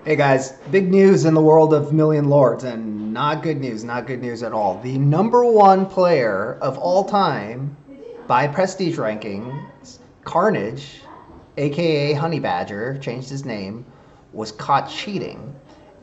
Hey guys, big news in the world of Million Lords, and not good news at all. The number one player of all time by prestige rankings, Carnage, aka Honey Badger, changed his name, was caught cheating.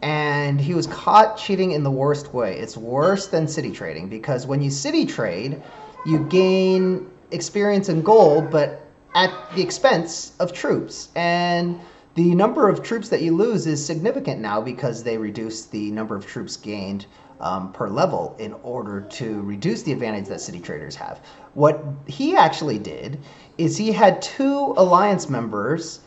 And he was caught cheating in the worst way. It's worse than city trading because when you city trade, you gain experience and gold, but at the expense of troops. And the number of troops that you lose is significant now because they reduce the number of troops gained per level in order to reduce the advantage that city traders have. What he actually did is he had two alliance members,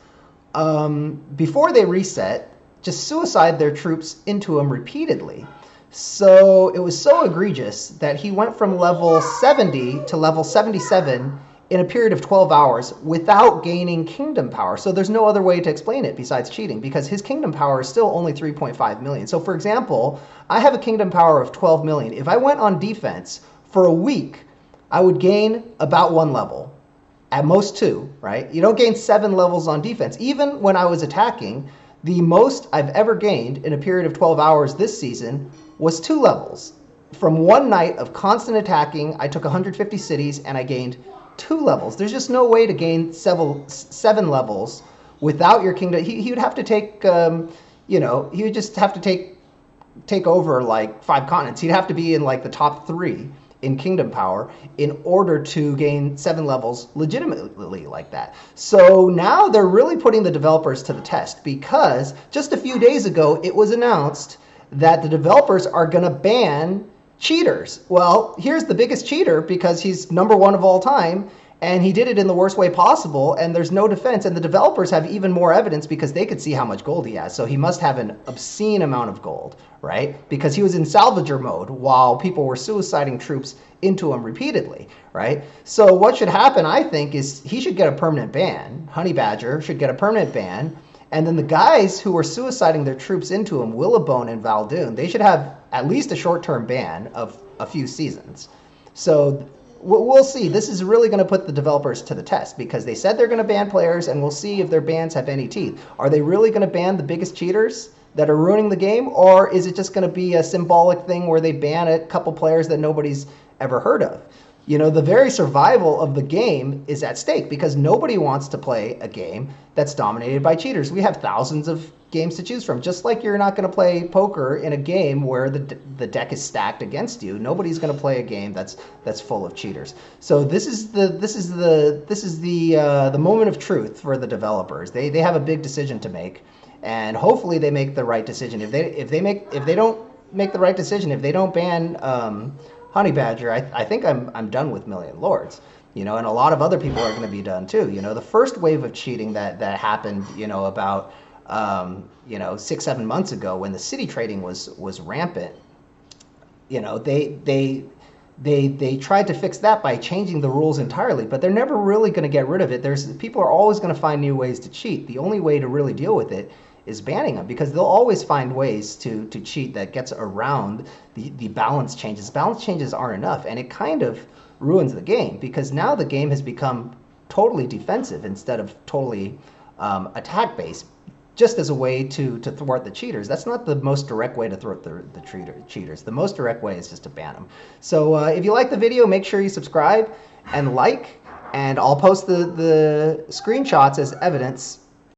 before they reset, just suicide their troops into him repeatedly. So it was so egregious that he went from level 70 to level 77 in a period of 12 hours without gaining kingdom power. So there's no other way to explain it besides cheating, because his kingdom power is still only 3.5 million. So for example, I have a kingdom power of 12 million. If I went on defense for a week, I would gain about 1 level, at most 2, right? You don't gain 7 levels on defense. Even when I was attacking, the most I've ever gained in a period of 12 hours this season was 2 levels. From one night of constant attacking, I took 150 cities and I gained 2 levels. There's just no way to gain 7 levels without your kingdom. He would have to take, he would just have to take over like 5 continents. He'd have to be in like the top 3 in kingdom power in order to gain 7 levels legitimately like that. So now they're really putting the developers to the test, because just a few days ago it was announced that the developers are going to ban cheaters. Well, here's the biggest cheater, because he's number 1 of all time, and he did it in the worst way possible, and there's no defense. And the developers have even more evidence because they could see how much gold he has. So he must have an obscene amount of gold, right? Because he was in salvager mode while people were suiciding troops into him repeatedly, right? So what should happen, I think, is he should get a permanent ban. Honey Badger should get a permanent ban. And then the guys who were suiciding their troops into him, Willabone and Valdoon, they should have at least a short-term ban of a few seasons. So we'll see. This is really going to put the developers to the test, because they said they're going to ban players, and we'll see if their bans have any teeth. Are they really going to ban the biggest cheaters that are ruining the game, or is it just going to be a symbolic thing where they ban a couple players that nobody's ever heard of? You know, the very survival of the game is at stake, because nobody wants to play a game that's dominated by cheaters. We have thousands of games to choose from. Just like you're not going to play poker in a game where the deck is stacked against you, nobody's going to play a game that's full of cheaters. So this is the moment of truth for the developers. They have a big decision to make, and hopefully they make the right decision. If they don't make the right decision, if they don't ban Honey Badger, I think I'm done with Million Lords, and a lot of other people are going to be done too. The first wave of cheating that happened, about 6-7 months ago, when the city trading was rampant, they tried to fix that by changing the rules entirely, but they're never really going to get rid of it. People are always going to find new ways to cheat. The only way to really deal with it is banning them, because they'll always find ways to cheat that gets around the balance changes. Balance changes aren't enough, and it kind of ruins the game, because now the game has become totally defensive instead of totally attack-based, just as a way to thwart the cheaters. That's not the most direct way to thwart the cheaters. The most direct way is just to ban them. So if you like the video, make sure you subscribe and like, and I'll post the screenshots as evidence